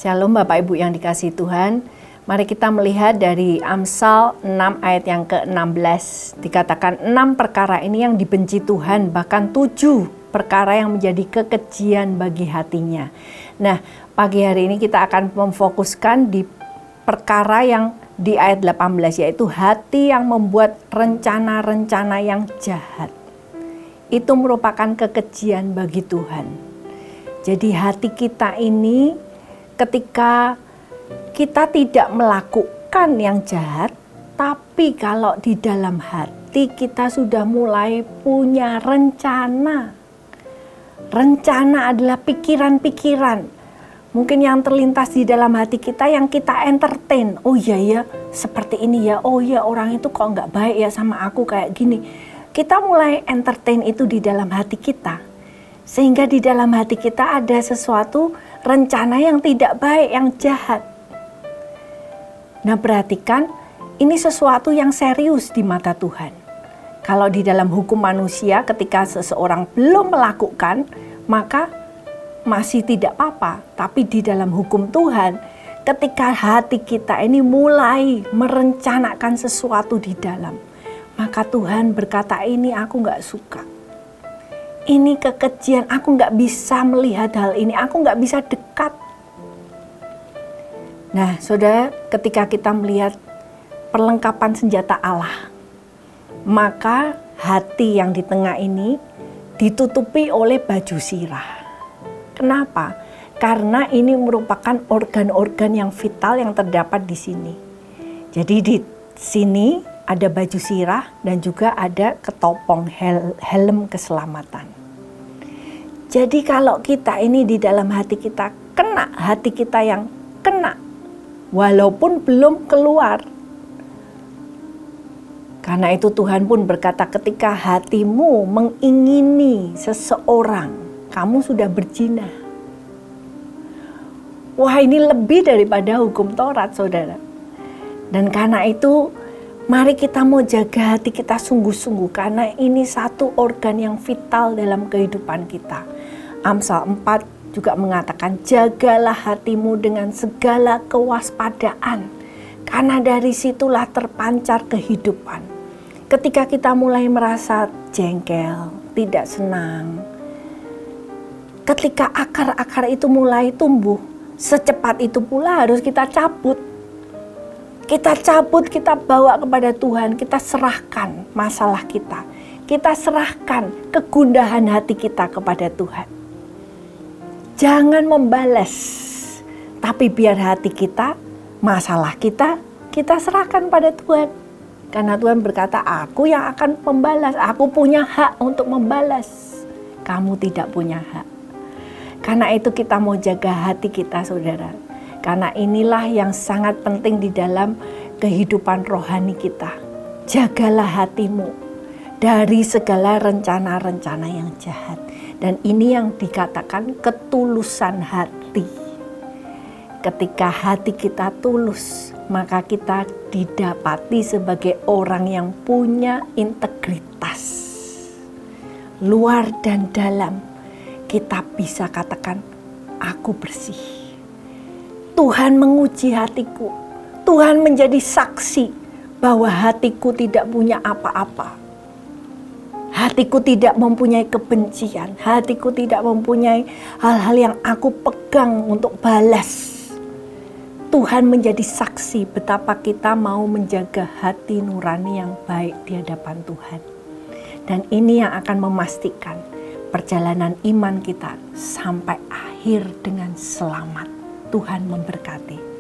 Shalom Bapak Ibu yang dikasihi Tuhan. Mari kita melihat dari Amsal 6 ayat yang ke-16. Dikatakan 6 perkara ini yang dibenci Tuhan, bahkan 7 perkara yang menjadi kekejian bagi hatinya. Nah, pagi hari ini kita akan memfokuskan di perkara yang di ayat 18, yaitu hati yang membuat rencana-rencana yang jahat. Itu merupakan kekejian bagi Tuhan. Jadi hati kita ini ketika kita tidak melakukan yang jahat, tapi kalau di dalam hati kita sudah mulai punya rencana. Rencana adalah pikiran-pikiran. Mungkin yang terlintas di dalam hati kita yang kita entertain. Oh iya ya, seperti ini ya. Oh iya, orang itu kok nggak baik ya sama aku kayak gini. Kita mulai entertain itu di dalam hati kita. Sehingga di dalam hati kita ada sesuatu rencana yang tidak baik, yang jahat. Nah, perhatikan, ini sesuatu yang serius di mata Tuhan. Kalau di dalam hukum manusia ketika seseorang belum melakukan, maka masih tidak apa-apa. Tapi di dalam hukum Tuhan, ketika hati kita ini mulai merencanakan sesuatu di dalam, maka Tuhan berkata, ini aku gak suka. Ini kekejian, aku gak bisa melihat hal ini, aku gak bisa dekat. Nah, saudara, ketika kita melihat perlengkapan senjata Allah, maka hati yang di tengah ini ditutupi oleh baju sirah. Kenapa? Karena ini merupakan organ-organ yang vital yang terdapat di sini. Jadi di sini ada baju sirah dan juga ada ketopong helm keselamatan. Jadi kalau kita ini di dalam hati kita kena, hati kita yang kena, walaupun belum keluar. Karena itu Tuhan pun berkata, ketika hatimu mengingini seseorang, kamu sudah berzina. Wah, ini lebih daripada hukum Taurat, saudara. Dan karena itu, mari kita mau jaga hati kita sungguh-sungguh, karena ini satu organ yang vital dalam kehidupan kita. Amsal 4 juga mengatakan, jagalah hatimu dengan segala kewaspadaan, karena dari situlah terpancar kehidupan. Ketika kita mulai merasa jengkel, tidak senang, ketika akar-akar itu mulai tumbuh, secepat itu pula harus kita cabut. Kita cabut, kita bawa kepada Tuhan, kita serahkan masalah kita. Kita serahkan kegundahan hati kita kepada Tuhan. Jangan membalas, tapi biar hati kita, masalah kita, kita serahkan pada Tuhan. Karena Tuhan berkata, aku yang akan membalas, aku punya hak untuk membalas. Kamu tidak punya hak. Karena itu kita mau jaga hati kita, saudara. Karena inilah yang sangat penting di dalam kehidupan rohani kita. Jagalah hatimu dari segala rencana-rencana yang jahat. Dan ini yang dikatakan ketulusan hati. Ketika hati kita tulus, maka kita didapati sebagai orang yang punya integritas. Luar dan dalam, kita bisa katakan, aku bersih. Tuhan menguji hatiku. Tuhan menjadi saksi bahwa hatiku tidak punya apa-apa. Hatiku tidak mempunyai kebencian. Hatiku tidak mempunyai hal-hal yang aku pegang untuk balas. Tuhan menjadi saksi betapa kita mau menjaga hati nurani yang baik di hadapan Tuhan. Dan ini yang akan memastikan perjalanan iman kita sampai akhir dengan selamat. Tuhan memberkati.